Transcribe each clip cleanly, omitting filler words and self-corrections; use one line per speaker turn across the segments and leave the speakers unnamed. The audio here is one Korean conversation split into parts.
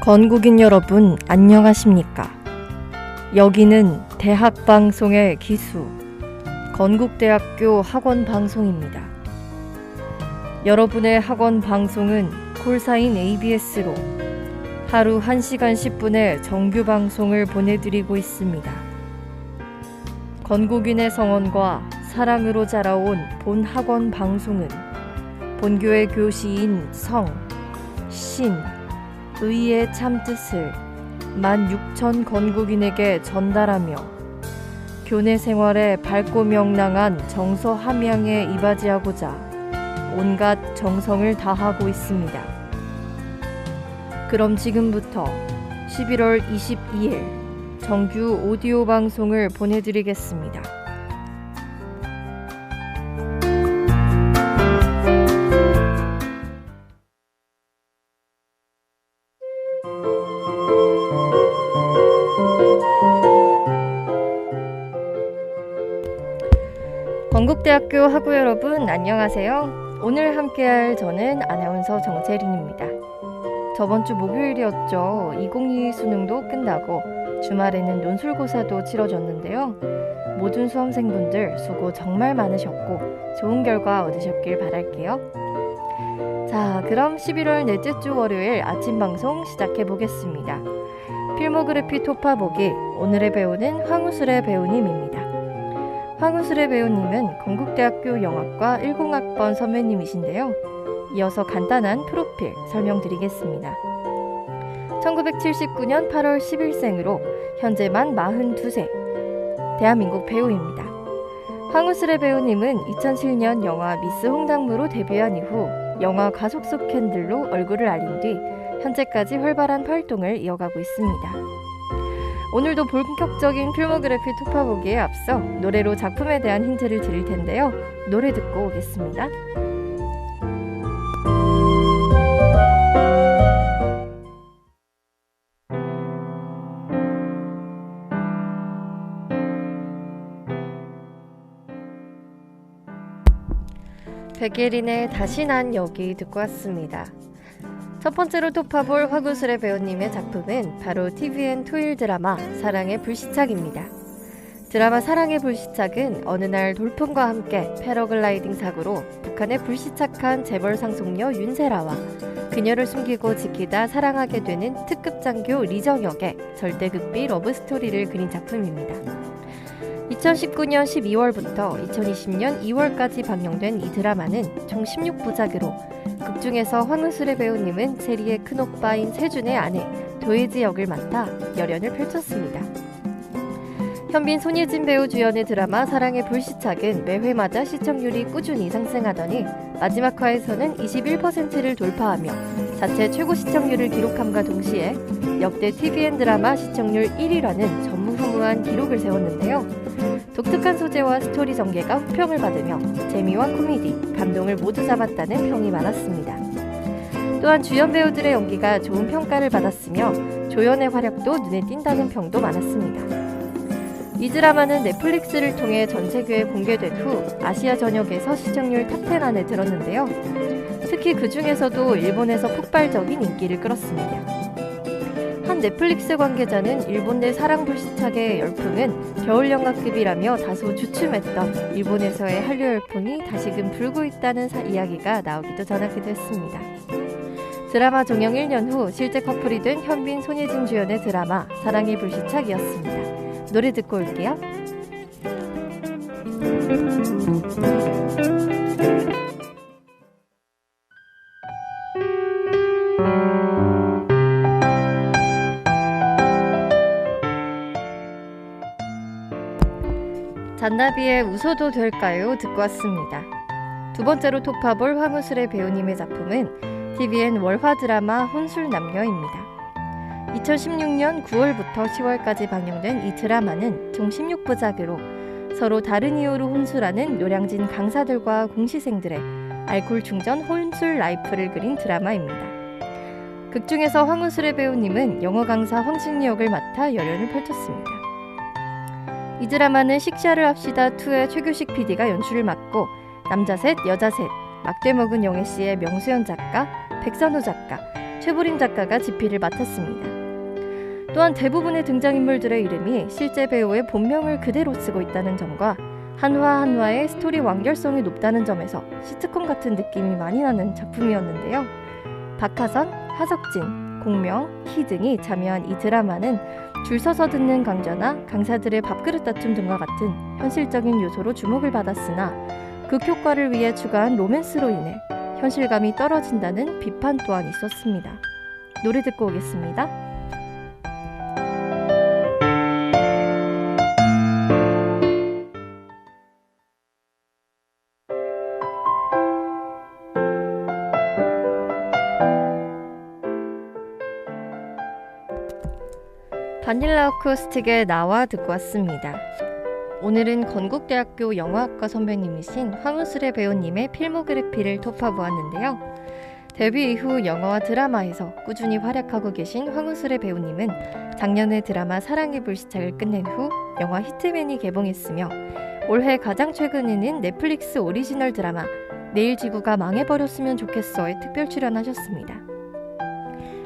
건국인 여러분 안녕하십니까? 여기는 대학방송의 기수 건국대학교 학원방송입니다. 여러분의 학원방송은 콜사인 ABS로 하루 1시간 10분의 정규 방송을 보내드리고 있습니다. 건국인의 성원과 사랑으로 자라온 본 학원 방송은 본교의 교시인 성, 신, 의의 참뜻을 16,000 건국인에게 전달하며 교내 생활에 밝고 명랑한 정서 함양에 이바지하고자 온갖 정성을 다하고 있습니다. 그럼 지금부터 11월 22일 정규 오디오 방송을 보내드리겠습니다. 건국대학교 학우 여러분 안녕하세요. 오늘 함께할 저는 아나운서 정채린입니다. 저번주 목요일이었죠. 2022 수능도 끝나고 주말에는 논술고사도 치러졌는데요. 모든 수험생분들 수고 정말 많으셨고 좋은 결과 얻으셨길 바랄게요. 자, 그럼 11월 넷째 주 월요일 아침 방송 시작해보겠습니다. 필모그래피 토파보기 오늘의 배우는 황우슬의 배우님입니다. 황우슬의 배우님은 건국대학교 영화과 10학번 선배님이신데요. 이어서 간단한 프로필 설명드리겠습니다. 1979년 8월 10일생으로 현재 만 42세, 대한민국 배우입니다. 황우슬의 배우님은 2007년 영화 미스 홍당무로 데뷔한 이후 영화 가속 속 캔들로 얼굴을 알린 뒤 현재까지 활발한 활동을 이어가고 있습니다. 오늘도 본격적인 필모그래피 토파보기에 앞서 노래로 작품에 대한 힌트를 드릴 텐데요. 노래 듣고 오겠습니다. 백예린의 다시 난 여기 듣고 왔습니다. 첫 번째로 토파볼 황우슬의 배우님의 작품은 바로 TVN 토일 드라마 사랑의 불시착입니다. 드라마 사랑의 불시착은 어느 날 돌풍과 함께 패러글라이딩 사고로 북한에 불시착한 재벌 상속녀 윤세라와 그녀를 숨기고 지키다 사랑하게 되는 특급 장교 리정혁의 절대극비 러브스토리를 그린 작품입니다. 2019년 12월부터 2020년 2월까지 방영된 이 드라마는 총 16부작으로 극중에서 황우슬의 배우님은 세리의 큰오빠인 세준의 아내 도예지 역을 맡아 열연을 펼쳤습니다. 현빈 손예진 배우 주연의 드라마 사랑의 불시착은 매회마다 시청률이 꾸준히 상승하더니 마지막 화에서는 21%를 돌파하며 자체 최고 시청률을 기록함과 동시에 역대 TVN 드라마 시청률 1위라는 전무후무한 기록을 세웠는데요. 독특한 소재와 스토리 전개가 호평을 받으며 재미와 코미디, 감동을 모두 잡았다는 평이 많았습니다. 또한 주연 배우들의 연기가 좋은 평가를 받았으며 조연의 활약도 눈에 띈다는 평도 많았습니다. 이 드라마는 넷플릭스를 통해 전 세계에 공개된 후 아시아 전역에서 시청률 탑10 안에 들었는데요. 특히 그 중에서도 일본에서 폭발적인 인기를 끌었습니다. 한 넷플릭스 관계자는 일본 내 사랑 불시착의 열풍은 겨울 영화급이라며 다소 주춤했던 일본에서의 한류 열풍이 다시금 불고 있다는 이야기가 나오기도 전하기도 했습니다. 드라마 종영 1년 후 실제 커플이 된 현빈 손예진 주연의 드라마 사랑의 불시착이었습니다. 노래 듣고 올게요. 잔나비의 웃어도 될까요? 듣고 왔습니다. 두 번째로 토파볼 황우슬의 배우님의 작품은 TVN 월화 드라마 혼술남녀입니다. 2016년 9월부터 10월까지 방영된 이 드라마는 총 16부작으로 서로 다른 이유로 혼술하는 노량진 강사들과 공시생들의 알코올 충전 혼술 라이프를 그린 드라마입니다. 극중에서 황우슬의 배우님은 영어 강사 황신리 역을 맡아 열연을 펼쳤습니다. 이 드라마는 식샤를 합시다 2의 최규식 PD가 연출을 맡고 남자 셋, 여자 셋, 막대 먹은 영애씨의 명수연 작가, 백선우 작가, 최보림 작가가 집필을 맡았습니다. 또한 대부분의 등장인물들의 이름이 실제 배우의 본명을 그대로 쓰고 있다는 점과 한화 한화의 스토리 완결성이 높다는 점에서 시트콤 같은 느낌이 많이 나는 작품이었는데요. 박하선, 하석진, 공명, 희 등이 참여한 이 드라마는 줄 서서 듣는 강좌나 강사들의 밥그릇 다툼 등과 같은 현실적인 요소로 주목을 받았으나 극효과를 위해 추가한 로맨스로 인해 현실감이 떨어진다는 비판 또한 있었습니다. 노래 듣고 오겠습니다. 바닐라 어쿠스틱의 나와 듣고 왔습니다. 오늘은 건국대학교 영화학과 선배님이신 황우슬의 배우님의 필모그래피를 토파보았는데요. 데뷔 이후 영화와 드라마에서 꾸준히 활약하고 계신 황우슬의 배우님은 작년에 드라마 사랑의 불시착을 끝낸 후 영화 히트맨이 개봉했으며 올해 가장 최근에는 넷플릭스 오리지널 드라마 내일 지구가 망해버렸으면 좋겠어에 특별 출연하셨습니다.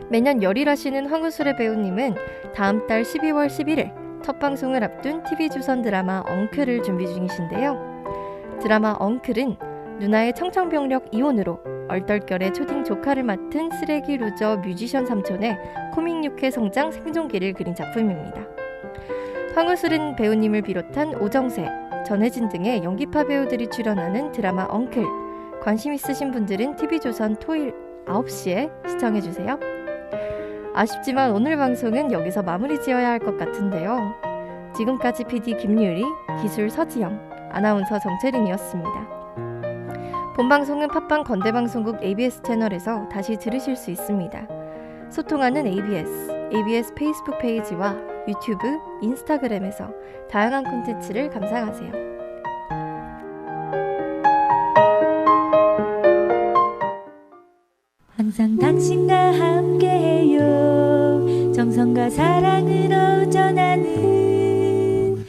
매년 열일하시는 황우슬의 배우님은 다음 달 12월 11일 첫 방송을 앞둔 TV조선 드라마 엉클을 준비 중이신데요. 드라마 엉클은 누나의 청천벽력 이혼으로 얼떨결에 초딩 조카를 맡은 쓰레기 루저 뮤지션 삼촌의 코믹 육회 성장 생존기를 그린 작품입니다. 황우슬은 배우님을 비롯한 오정세, 전혜진 등의 연기파 배우들이 출연하는 드라마 엉클, 관심 있으신 분들은 TV조선 토요일 9시에 시청해주세요. 아쉽지만 오늘 방송은 여기서 마무리 지어야 할 것 같은데요. 지금까지 PD 김유리, 기술 서지영, 아나운서 정채린이었습니다. 본방송은 팟빵 건대방송국 ABS 채널에서 다시 들으실 수 있습니다. 소통하는 ABS 페이스북 페이지와 유튜브, 인스타그램에서 다양한 콘텐츠를 감상하세요.
항상 당신과 함께해요. 정성과 사랑으로 전하는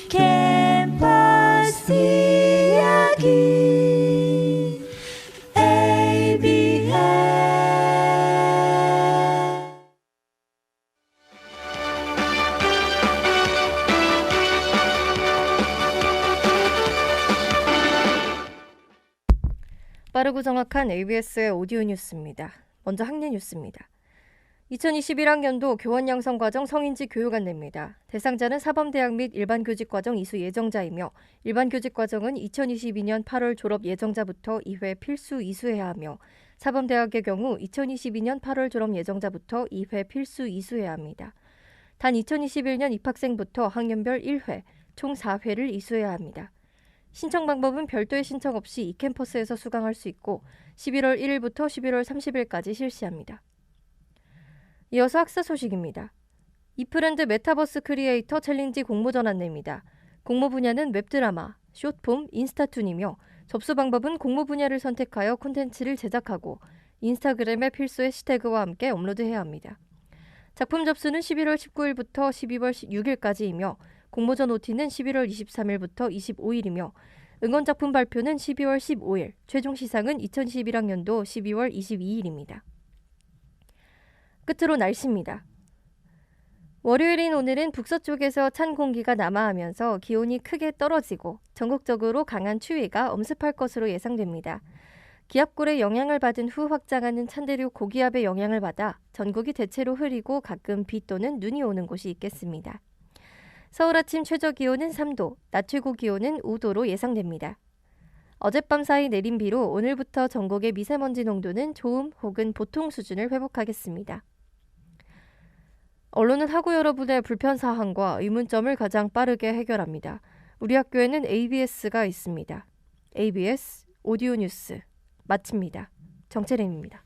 캠퍼스 이야기 ABS.
빠르고 정확한 ABS의 오디오 뉴스입니다. 먼저 학내 뉴스입니다. 2021학년도 교원양성과정 성인지 교육 안내입니다. 대상자는 사범대학 및 일반교직과정 이수 예정자이며 일반교직과정은 2022년 8월 졸업 예정자부터 2회 필수 이수해야 하며 사범대학의 경우 2022년 8월 졸업 예정자부터 2회 필수 이수해야 합니다. 단 2021년 입학생부터 학년별 1회, 총 4회를 이수해야 합니다. 신청 방법은 별도의 신청 없이 이캠퍼스에서 수강할 수 있고 11월 1일부터 11월 30일까지 실시합니다. 이어서 학사 소식입니다. 이프랜드 메타버스 크리에이터 챌린지 공모전 안내입니다. 공모 분야는 웹드라마, 숏폼, 인스타툰이며 접수 방법은 공모 분야를 선택하여 콘텐츠를 제작하고 인스타그램의 필수 해시태그와 함께 업로드해야 합니다. 작품 접수는 11월 19일부터 12월 6일까지이며 공모전 OT는 11월 23일부터 25일이며 응원작품 발표는 12월 15일, 최종 시상은 2021학년도 12월 22일입니다. 끝으로 날씨입니다. 월요일인 오늘은 북서쪽에서 찬 공기가 남하하면서 기온이 크게 떨어지고 전국적으로 강한 추위가 엄습할 것으로 예상됩니다. 기압골의 영향을 받은 후 확장하는 찬대륙 고기압의 영향을 받아 전국이 대체로 흐리고 가끔 비 또는 눈이 오는 곳이 있겠습니다. 서울 아침 최저 기온은 3도, 낮 최고 기온은 5도로 예상됩니다. 어젯밤 사이 내린 비로 오늘부터 전국의 미세먼지 농도는 좋음 혹은 보통 수준을 회복하겠습니다. 언론은 학우 여러분의 불편사항과 의문점을 가장 빠르게 해결합니다. 우리 학교에는 ABS가 있습니다. ABS 오디오 뉴스 마칩니다. 정채린입니다.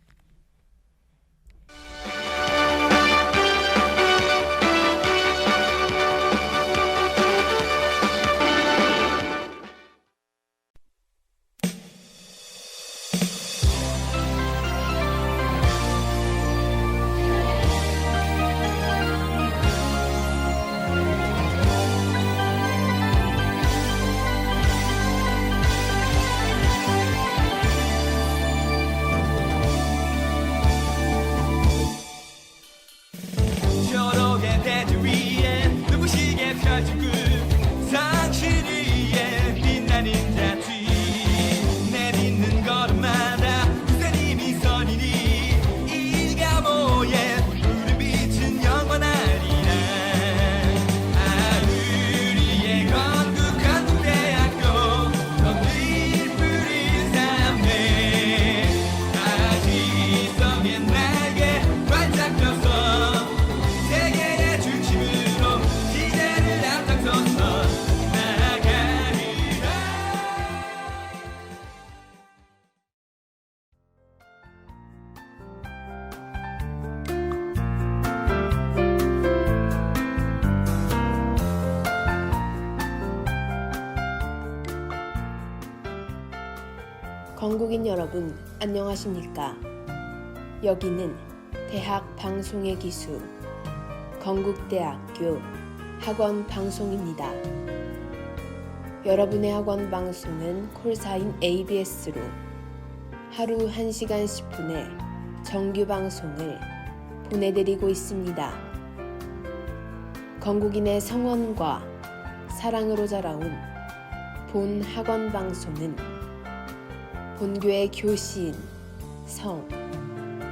건국인 여러분, 안녕하십니까? 여기는 대학 방송의 기수 건국대학교 학원 방송입니다. 여러분의 학원 방송은 콜사인 ABS로 하루 1시간 10분의 정규 방송을 보내드리고 있습니다. 건국인의 성원과 사랑으로 자라온 본 학원 방송은 본교의 교시인, 성,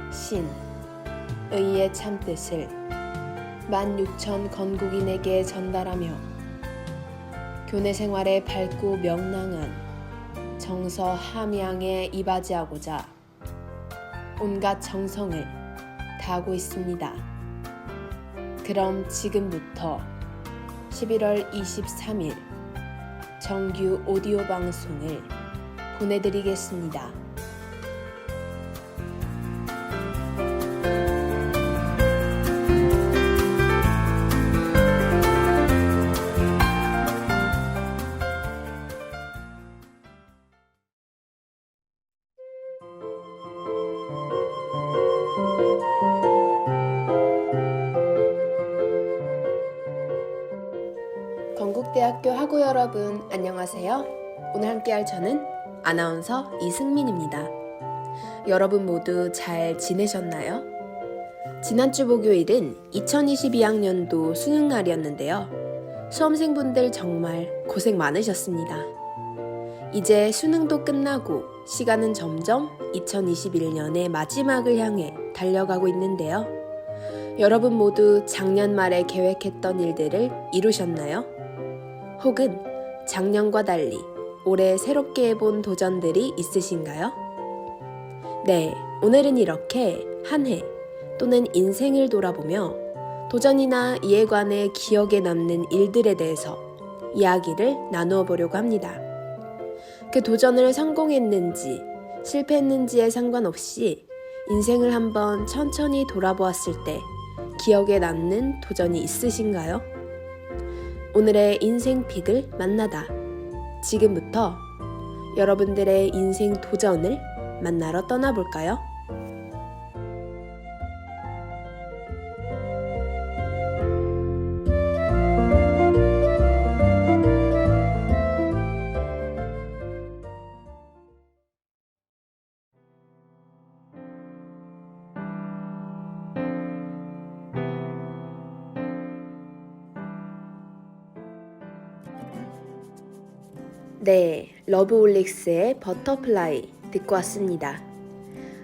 신, 의의 참뜻을 16,000 건국인에게 전달하며 교내 생활에 밝고 명랑한 정서 함양에 이바지하고자 온갖 정성을 다하고 있습니다. 그럼 지금부터 11월 23일 정규 오디오 방송을 보내드리겠습니다. 건국대학교 학우 여러분, 안녕하세요. 오늘 함께할 저는 아나운서 이승민입니다. 여러분 모두 잘 지내셨나요? 지난주 목요일은 2022학년도 수능날이었는데요. 수험생분들 정말 고생 많으셨습니다. 이제 수능도 끝나고 시간은 점점 2021년의 마지막을 향해 달려가고 있는데요. 여러분 모두 작년 말에 계획했던 일들을 이루셨나요? 혹은 작년과 달리 올해 새롭게 해본 도전들이 있으신가요? 네, 오늘은 이렇게 한 해 또는 인생을 돌아보며 도전이나 이에 관해 기억에 남는 일들에 대해서 이야기를 나누어 보려고 합니다. 그 도전을 성공했는지 실패했는지에 상관없이 인생을 한번 천천히 돌아보았을 때 기억에 남는 도전이 있으신가요? 오늘의 인생 픽을 만나다. 지금부터 여러분들의 인생 도전을 만나러 떠나볼까요? 네, 러브올릭스의 버터플라이 듣고 왔습니다.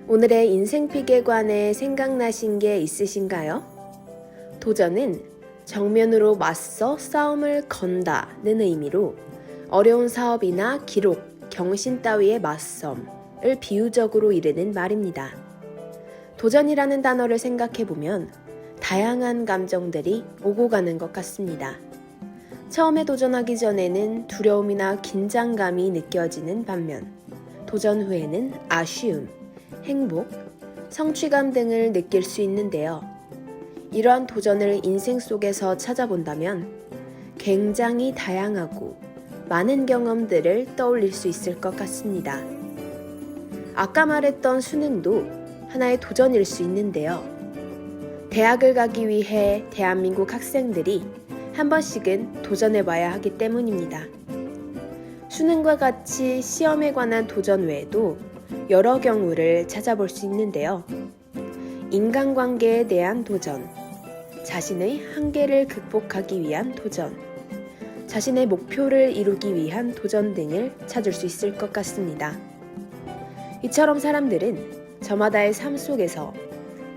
오늘의 인생픽에 관해 생각나신 게 있으신가요? 도전은 정면으로 맞서 싸움을 건다는 의미로 어려운 사업이나 기록, 경신 따위의 맞섬을 비유적으로 이르는 말입니다. 도전이라는 단어를 생각해보면 다양한 감정들이 오고 가는 것 같습니다. 처음에 도전하기 전에는 두려움이나 긴장감이 느껴지는 반면 도전 후에는 아쉬움, 행복, 성취감 등을 느낄 수 있는데요. 이러한 도전을 인생 속에서 찾아본다면 굉장히 다양하고 많은 경험들을 떠올릴 수 있을 것 같습니다. 아까 말했던 수능도 하나의 도전일 수 있는데요. 대학을 가기 위해 대한민국 학생들이 한 번씩은 도전해봐야 하기 때문입니다. 수능과 같이 시험에 관한 도전 외에도 여러 경우를 찾아볼 수 있는데요. 인간관계에 대한 도전, 자신의 한계를 극복하기 위한 도전, 자신의 목표를 이루기 위한 도전 등을 찾을 수 있을 것 같습니다. 이처럼 사람들은 저마다의 삶 속에서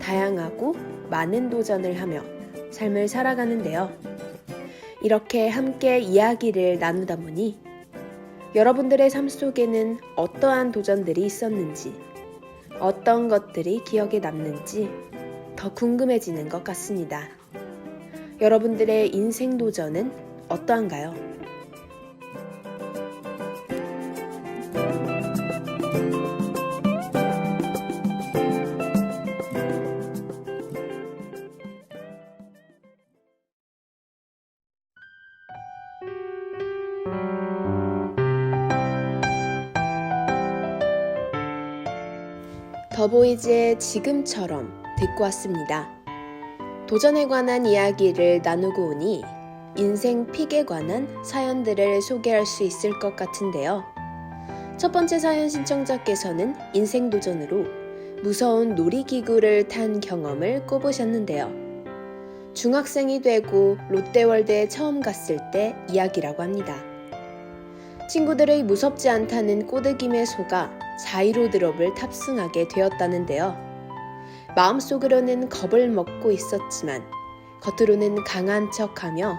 다양하고 많은 도전을 하며 삶을 살아가는데요. 이렇게 함께 이야기를 나누다 보니 여러분들의 삶 속에는 어떠한 도전들이 있었는지, 어떤 것들이 기억에 남는지 더 궁금해지는 것 같습니다. 여러분들의 인생 도전은 어떠한가요? 더보이즈의 지금처럼 듣고 왔습니다. 도전에 관한 이야기를 나누고 오니 인생 픽에 관한 사연들을 소개할 수 있을 것 같은데요. 첫 번째 사연 신청자께서는 인생 도전으로 무서운 놀이기구를 탄 경험을 꼽으셨는데요. 중학생이 되고 롯데월드에 처음 갔을 때 이야기라고 합니다. 친구들의 무섭지 않다는 꼬드김에 속아 자이로드롭을 탑승하게 되었다는데요. 마음속으로는 겁을 먹고 있었지만 겉으로는 강한 척하며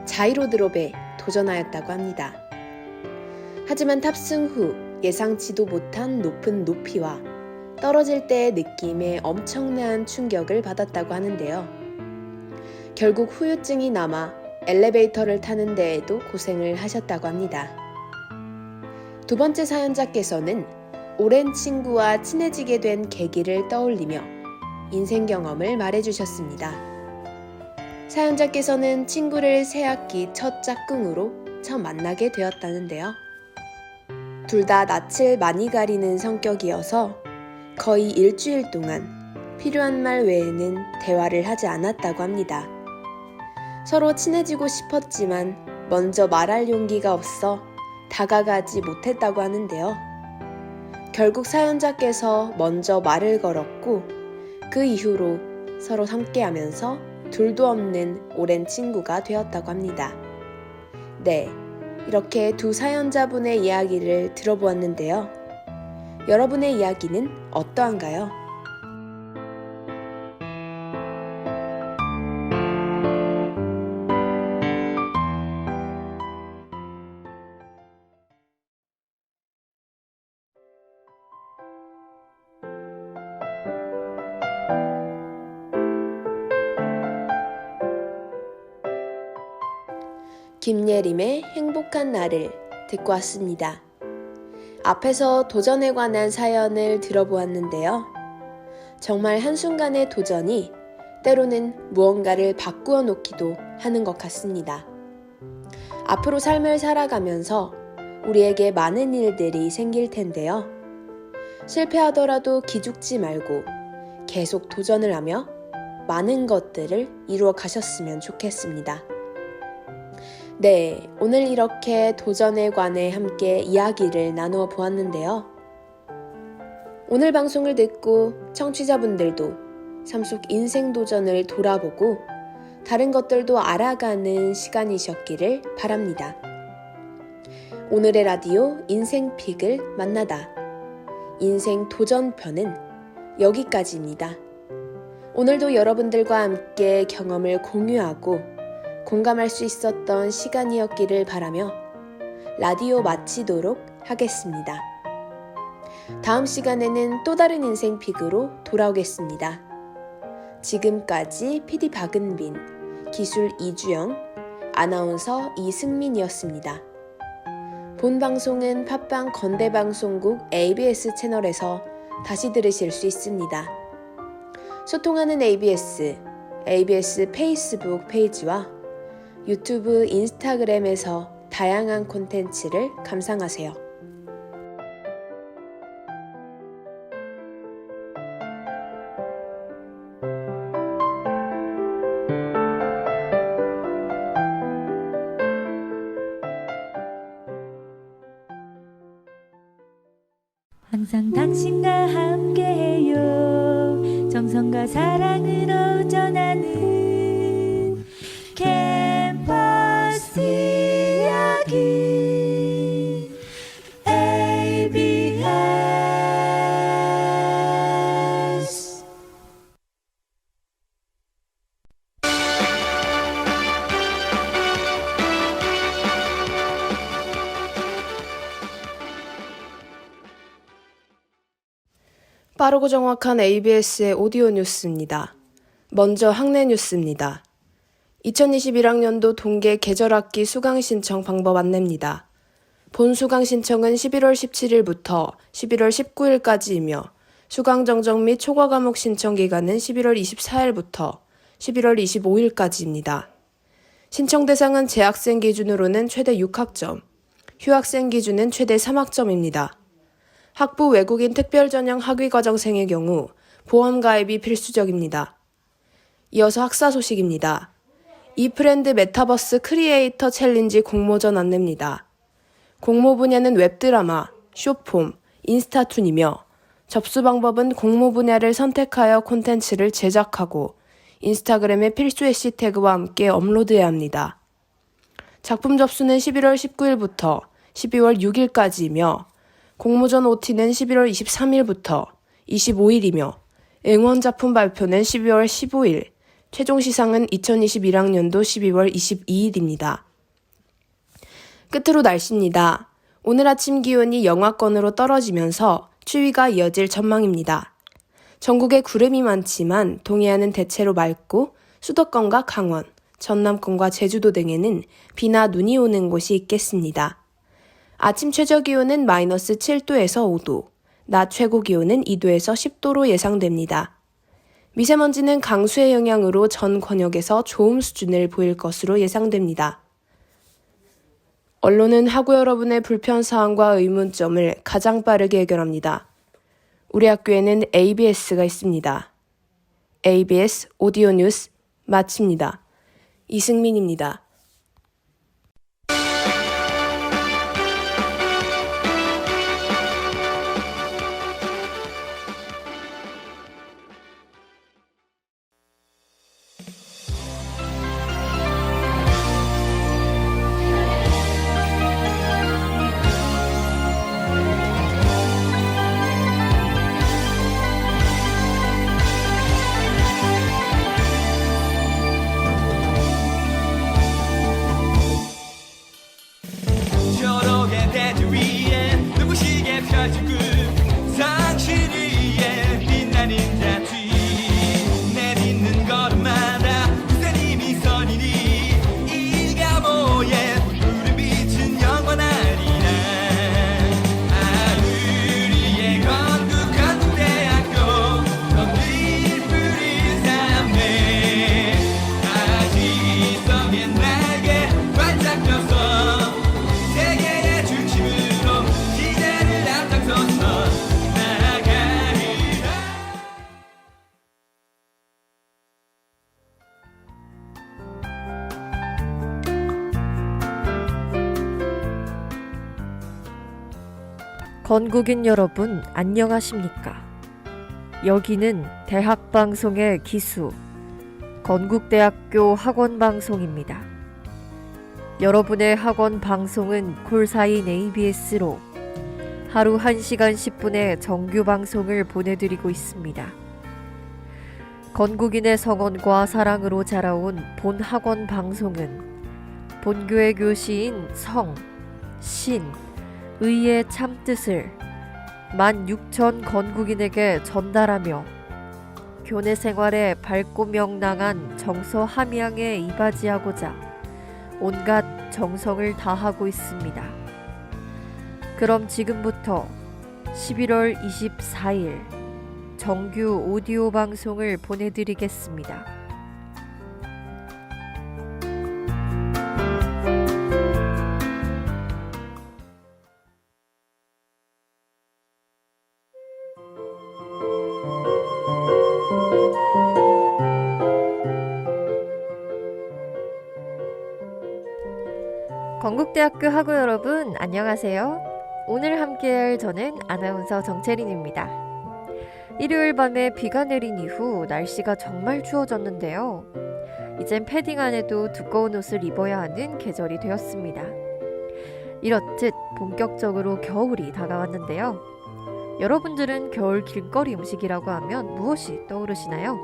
자이로드롭에 도전하였다고 합니다. 하지만 탑승 후 예상치도 못한 높은 높이와 떨어질 때의 느낌에 엄청난 충격을 받았다고 하는데요. 결국 후유증이 남아 엘리베이터를 타는 데에도 고생을 하셨다고 합니다. 두 번째 사연자께서는 오랜 친구와 친해지게 된 계기를 떠올리며 인생 경험을 말해주셨습니다. 사연자께서는 친구를 새학기 첫 짝꿍으로 처음 만나게 되었다는데요. 둘 다 낯을 많이 가리는 성격이어서 거의 일주일 동안 필요한 말 외에는 대화를 하지 않았다고 합니다. 서로 친해지고 싶었지만 먼저 말할 용기가 없어 다가가지 못했다고 하는데요. 결국 사연자께서 먼저 말을 걸었고 그 이후로 서로 함께하면서 둘도 없는 오랜 친구가 되었다고 합니다. 네, 이렇게 두 사연자분의 이야기를 들어보았는데요. 여러분의 이야기는 어떠한가요? 김예림의 행복한 날을 듣고 왔습니다. 앞에서 도전에 관한 사연을 들어보았는데요. 정말 한순간의 도전이 때로는 무언가를 바꾸어 놓기도 하는 것 같습니다. 앞으로 삶을 살아가면서 우리에게 많은 일들이 생길 텐데요. 실패하더라도 기죽지 말고 계속 도전을 하며 많은 것들을 이루어 가셨으면 좋겠습니다. 네, 오늘 이렇게 도전에 관해 함께 이야기를 나누어 보았는데요. 오늘 방송을 듣고 청취자분들도 삶 속 인생 도전을 돌아보고 다른 것들도 알아가는 시간이셨기를 바랍니다. 오늘의 라디오 인생 픽을 만나다. 인생 도전편은 여기까지입니다. 오늘도 여러분들과 함께 경험을 공유하고 공감할 수 있었던 시간이었기를 바라며 라디오 마치도록 하겠습니다. 다음 시간에는 또 다른 인생 픽으로 돌아오겠습니다. 지금까지 PD 박은빈, 기술 이주영, 아나운서 이승민이었습니다. 본 방송은 팟빵 건대방송국 ABS 채널에서 다시 들으실 수 있습니다. 소통하는 ABS 페이스북 페이지와 유튜브, 인스타그램에서 다양한 콘텐츠를 감상하세요.
항상 당신과 함께해요. 정성과 사랑으로 전하는 캠퍼스 이야기 ABS
빠르고 정확한 ABS의 오디오 뉴스입니다. 먼저 학내 뉴스입니다. 2021학년도 동계 계절학기 수강 신청 방법 안내입니다. 본 수강 신청은 11월 17일부터 11월 19일까지이며 수강 정정 및 초과 과목 신청 기간은 11월 24일부터 11월 25일까지입니다. 신청 대상은 재학생 기준으로는 최대 6학점, 휴학생 기준은 최대 3학점입니다. 학부 외국인 특별전형 학위과정생의 경우 보험 가입이 필수적입니다. 이어서 학사 소식입니다. 이프렌드 메타버스 크리에이터 챌린지 공모전 안내입니다. 공모 분야는 웹드라마, 숏폼, 인스타툰이며 접수 방법은 공모 분야를 선택하여 콘텐츠를 제작하고 인스타그램의 필수 해시태그와 함께 업로드해야 합니다. 작품 접수는 11월 19일부터 12월 6일까지이며 공모전 OT는 11월 23일부터 25일이며 응원 작품 발표는 12월 15일, 최종 시상은 2021학년도 12월 22일입니다. 끝으로 날씨입니다. 오늘 아침 기온이 영하권으로 떨어지면서 추위가 이어질 전망입니다. 전국에 구름이 많지만 동해안은 대체로 맑고 수도권과 강원, 전남권과 제주도 등에는 비나 눈이 오는 곳이 있겠습니다. 아침 최저 기온은 마이너스 7도에서 5도, 낮 최고 기온은 2도에서 10도로 예상됩니다. 미세먼지는 강수의 영향으로 전 권역에서 좋음 수준을 보일 것으로 예상됩니다. 언론은 학우 여러분의 불편사항과 의문점을 가장 빠르게 해결합니다. 우리 학교에는 ABS가 있습니다. ABS 오디오 뉴스 마칩니다. 이승민입니다.
초록의 대지 위에 눈부시게 펼치고 상실 위에 빛나는 자취 내딛는 걸음마다 그새니 미선이니 이가 뭐에 우리 빛은 영원하리라. 우리의 건국대학교 건들 뿌린 삶에 다시 성의 날개 활짝 펴서 세계의 중심으로 시대를 앞장서서 나아가리라.
건국인 여러분 안녕하십니까? 여기는 대학방송의 기수 건국대학교 학원방송입니다. 여러분의 학원 방송은 콜사인 ABS로 하루 1시간 10분의 정규 방송을 보내드리고 있습니다. 건국인의 성원과 사랑으로 자라온 본 학원 방송은 본교의 교시인 성, 신, 의의 참뜻을 16,000 건국인에게 전달하며 교내 생활에 밝고 명랑한 정서 함양에 이바지하고자 온갖 정성을 다하고 있습니다. 그럼 지금부터 11월 24일 정규 오디오 방송을 보내드리겠습니다. 건국대학교 학우 여러분 안녕하세요. 오늘 함께할 저는 아나운서 정채린입니다. 일요일 밤에 비가 내린 이후 날씨가 정말 추워졌는데요. 이젠 패딩 안에도 두꺼운 옷을 입어야 하는 계절이 되었습니다. 이렇듯 본격적으로 겨울이 다가왔는데요. 여러분들은 겨울 길거리 음식이라고 하면 무엇이 떠오르시나요?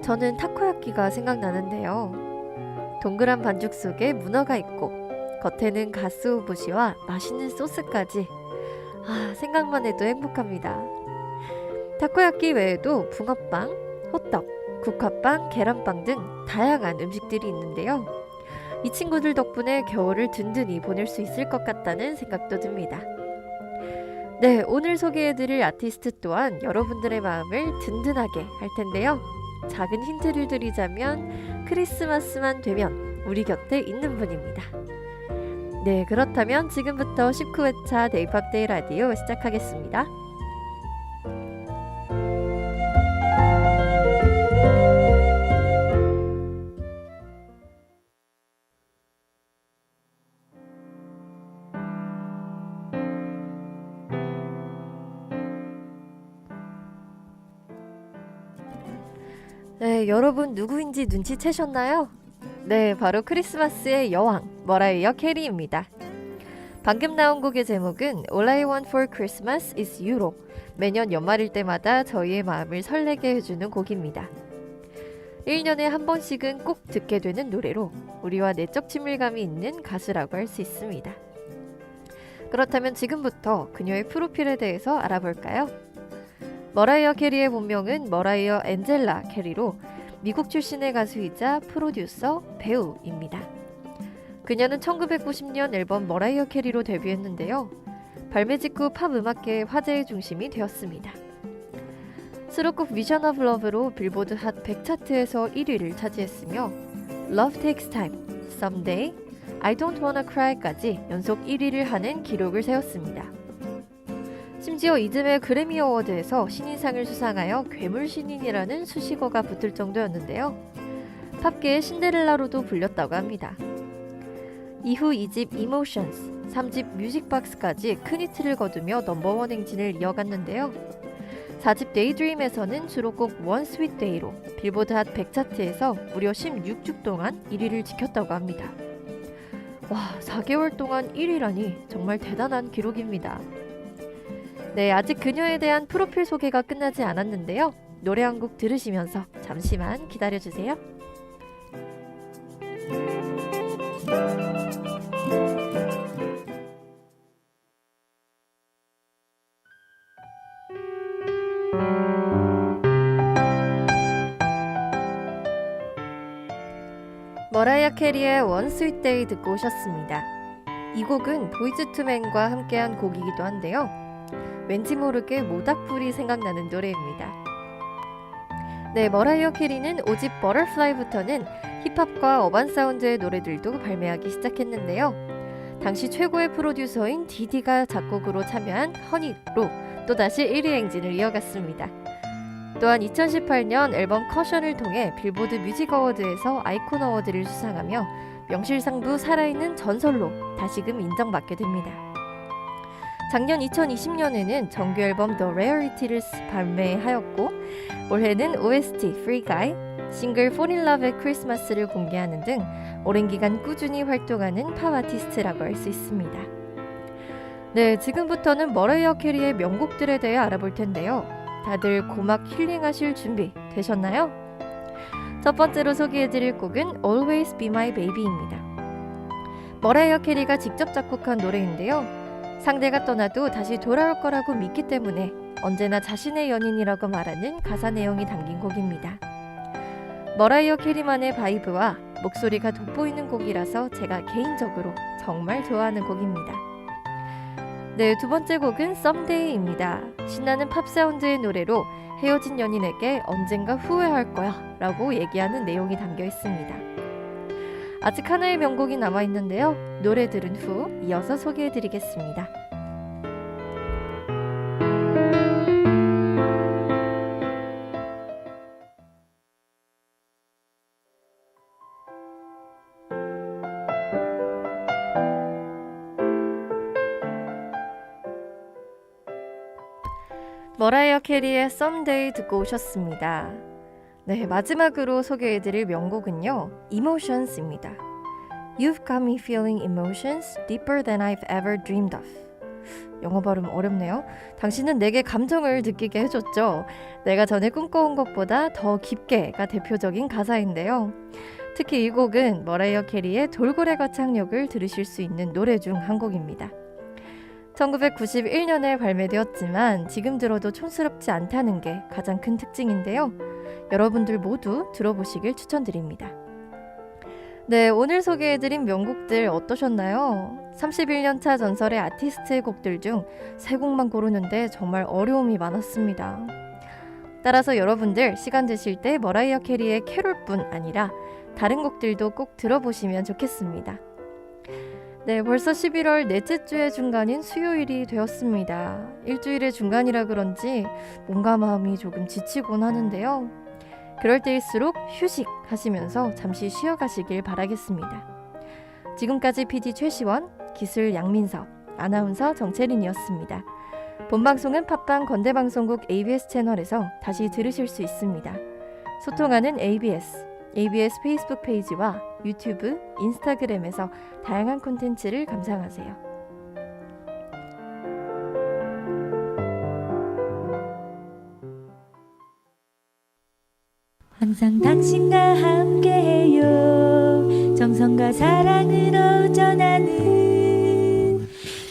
저는 타코야끼가 생각나는데요. 동그란 반죽 속에 문어가 있고 겉에는 가스오부시와 맛있는 소스까지 생각만 해도 행복합니다. 타코야끼 외에도 붕어빵, 호떡, 국화빵, 계란빵 등 다양한 음식들이 있는데요. 이 친구들 덕분에 겨울을 든든히 보낼 수 있을 것 같다는 생각도 듭니다. 네, 오늘 소개해드릴 아티스트 또한 여러분들의 마음을 든든하게 할 텐데요. 작은 힌트를 드리자면 크리스마스만 되면 우리 곁에 있는 분입니다. 네, 그렇다면 지금부터 19회차 데이팝데이 라디오 시작하겠습니다. 네, 여러분 누구인지 눈치채셨나요? 네, 바로 크리스마스의 여왕 머라이어 캐리입니다. 방금 나온 곡의 제목은 All I Want for Christmas is You로 매년 연말일 때마다 저희의 마음을 설레게 해주는 곡입니다. 1년에 한 번씩은 꼭 듣게 되는 노래로 우리와 내적 친밀감이 있는 가수라고 할 수 있습니다. 그렇다면 지금부터 그녀의 프로필에 대해서 알아볼까요? 머라이어 캐리의 본명은 머라이어 앤젤라 캐리로 미국 출신의 가수이자 프로듀서, 배우입니다. 그녀는 1990년 앨범 머라이어 캐리로 데뷔했는데요. 발매 직후 팝 음악계의 화제의 중심이 되었습니다. 수록곡 Vision of Love로 빌보드 핫 100 차트에서 1위를 차지했으며 Love Takes Time, Someday, I Don't Wanna Cry까지 연속 1위를 하는 기록을 세웠습니다. 심지어 이듬해 그래미 어워드에서 신인상을 수상하여 괴물 신인이라는 수식어가 붙을 정도였는데요. 팝계의 신데렐라로도 불렸다고 합니다. 이후 2집 Emotions, 3집 뮤직박스까지 큰 히트를 거두며 넘버원 행진을 이어갔는데요. 4집 Daydream에서는 수록곡 One Sweet Day로 빌보드 핫 100 차트에서 무려 16주 동안 1위를 지켰다고 합니다. 와, 4개월 동안 1위라니 정말 대단한 기록입니다. 네, 아직 그녀에 대한 프로필 소개가 끝나지 않았는데요. 노래 한 곡 들으시면서 잠시만 기다려주세요. 머라이어 캐리의 One Sweet Day 듣고 오셨습니다. 이 곡은 보이즈 투 맨과 함께한 곡이기도 한데요. 왠지 모르게 모닥불이 생각나는 노래입니다. 네, 머라이어 캐리는 5집 버터플라이부터는 힙합과 어반 사운드의 노래들도 발매하기 시작했는데요. 당시 최고의 프로듀서인 디디가 작곡으로 참여한 허니로 또다시 1위 행진을 이어갔습니다. 또한 2018년 앨범 커션을 통해 빌보드 뮤직 어워드에서 아이콘 어워드를 수상하며 명실상부 살아있는 전설로 다시금 인정받게 됩니다. 작년 2020년에는 정규 앨범 The Rarity를 발매하였고 올해는 OST Free Guy, 싱글 Fall in Love의 크리스마스를 공개하는 등 오랜 기간 꾸준히 활동하는 팝 아티스트라고 할 수 있습니다. 네, 지금부터는 머라이어 캐리의 명곡들에 대해 알아볼 텐데요. 다들 고막 힐링하실 준비 되셨나요? 첫 번째로 소개해드릴 곡은 Always Be My Baby입니다. 머라이어 캐리가 직접 작곡한 노래인데요. 상대가 떠나도 다시 돌아올 거라고 믿기 때문에 언제나 자신의 연인이라고 말하는 가사 내용이 담긴 곡입니다. 머라이어 캐리만의 바이브와 목소리가 돋보이는 곡이라서 제가 개인적으로 정말 좋아하는 곡입니다. 네, 두 번째 곡은 Someday입니다. 신나는 팝 사운드의 노래로 헤어진 연인에게 언젠가 후회할 거야 라고 얘기하는 내용이 담겨 있습니다. 아직 하나의 명곡이 남아있는데요. 노래 들은 후 이어서 소개해드리겠습니다. 머라이어 캐리의 Someday 듣고 오셨습니다. 네, 마지막으로 소개해드릴 명곡은요, Emotions입니다. You've got me feeling emotions deeper than I've ever dreamed of. 영어 발음 어렵네요. 당신은 내게 감정을 느끼게 해줬죠. 내가 전에 꿈꿔온 것보다 더 깊게가 대표적인 가사인데요. 특히 이 곡은 머라이어 캐리의 돌고래 거창력을 들으실 수 있는 노래 중 한 곡입니다. 1991년에 발매되었지만 지금 들어도 촌스럽지 않다는 게 가장 큰 특징인데요. 여러분들 모두 들어보시길 추천드립니다. 네, 오늘 소개해드린 명곡들 어떠셨나요? 31년차 전설의 아티스트의 곡들 중 3곡만 고르는데 정말 어려움이 많았습니다. 따라서 여러분들 시간 되실 때 머라이어 캐리의 캐롤뿐 아니라 다른 곡들도 꼭 들어보시면 좋겠습니다. 네, 벌써 11월 넷째 주의 중간인 수요일이 되었습니다. 일주일의 중간이라 그런지 뭔가 마음이 조금 지치곤 하는데요. 그럴 때일수록 휴식하시면서 잠시 쉬어가시길 바라겠습니다. 지금까지 PD 최시원, 기술 양민석, 아나운서 정채린이었습니다. 본방송은 팟빵 건대방송국 ABS 채널에서 다시 들으실 수 있습니다. 소통하는 ABS 페이스북 페이지와 유튜브, 인스타그램에서 다양한 콘텐츠를 감상하세요.
항상 당신과 함께해요. 정성과 사랑으로 전하는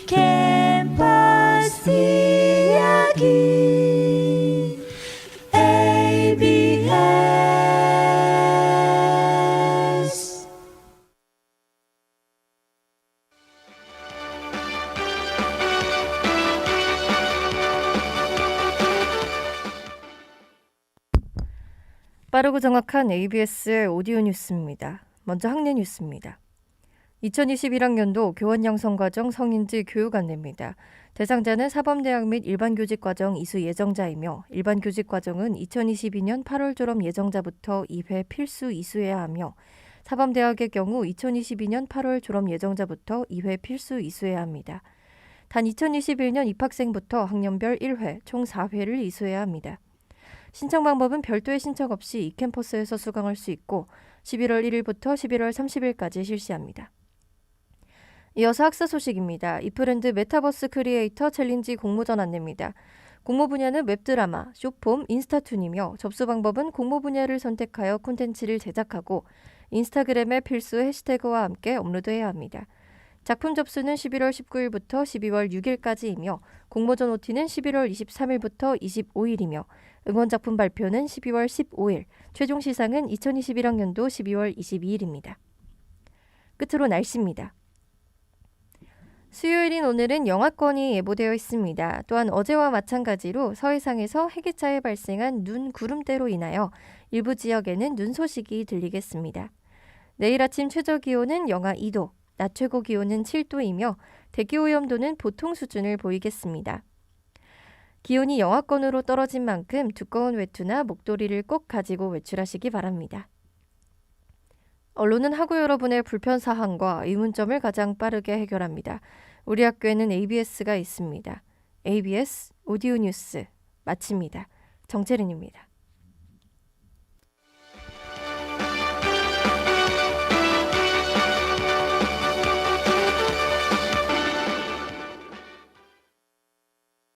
캠퍼스 이야기 ABS.
빠르고 정확한 ABS의 오디오 뉴스입니다. 먼저 학내 뉴스입니다. 2021학년도 교원양성과정 성인지 교육 안내입니다. 대상자는 사범대학 및 일반교직과정 이수 예정자이며 일반교직과정은 2022년 8월 졸업 예정자부터 2회 필수 이수해야 하며 사범대학의 경우 2022년 8월 졸업 예정자부터 2회 필수 이수해야 합니다. 단 2021년 입학생부터 학년별 1회, 총 4회를 이수해야 합니다. 신청 방법은 별도의 신청 없이 이캠퍼스에서 수강할 수 있고 11월 1일부터 11월 30일까지 실시합니다. 이어서 학사 소식입니다. 이프랜드 메타버스 크리에이터 챌린지 공모전 안내입니다. 공모 분야는 웹드라마, 숏폼, 인스타툰이며 접수 방법은 공모 분야를 선택하여 콘텐츠를 제작하고 인스타그램의 필수 해시태그와 함께 업로드해야 합니다. 작품 접수는 11월 19일부터 12월 6일까지이며 공모전 OT는 11월 23일부터 25일이며 응원작품 발표는 12월 15일, 최종 시상은 2021학년도 12월 22일입니다. 끝으로 날씨입니다. 수요일인 오늘은 영하권이 예보되어 있습니다. 또한 어제와 마찬가지로 서해상에서 해기차에 발생한 눈 구름대로 인하여 일부 지역에는 눈 소식이 들리겠습니다. 내일 아침 최저기온은 영하 2도, 낮 최고 기온은 7도이며 대기오염도는 보통 수준을 보이겠습니다. 기온이 영하권으로 떨어진 만큼 두꺼운 외투나 목도리를 꼭 가지고 외출하시기 바랍니다. 언론은 학우 여러분의 불편사항과 의문점을 가장 빠르게 해결합니다. 우리 학교에는 ABS가 있습니다. ABS 오디오 뉴스 마칩니다. 정채린입니다.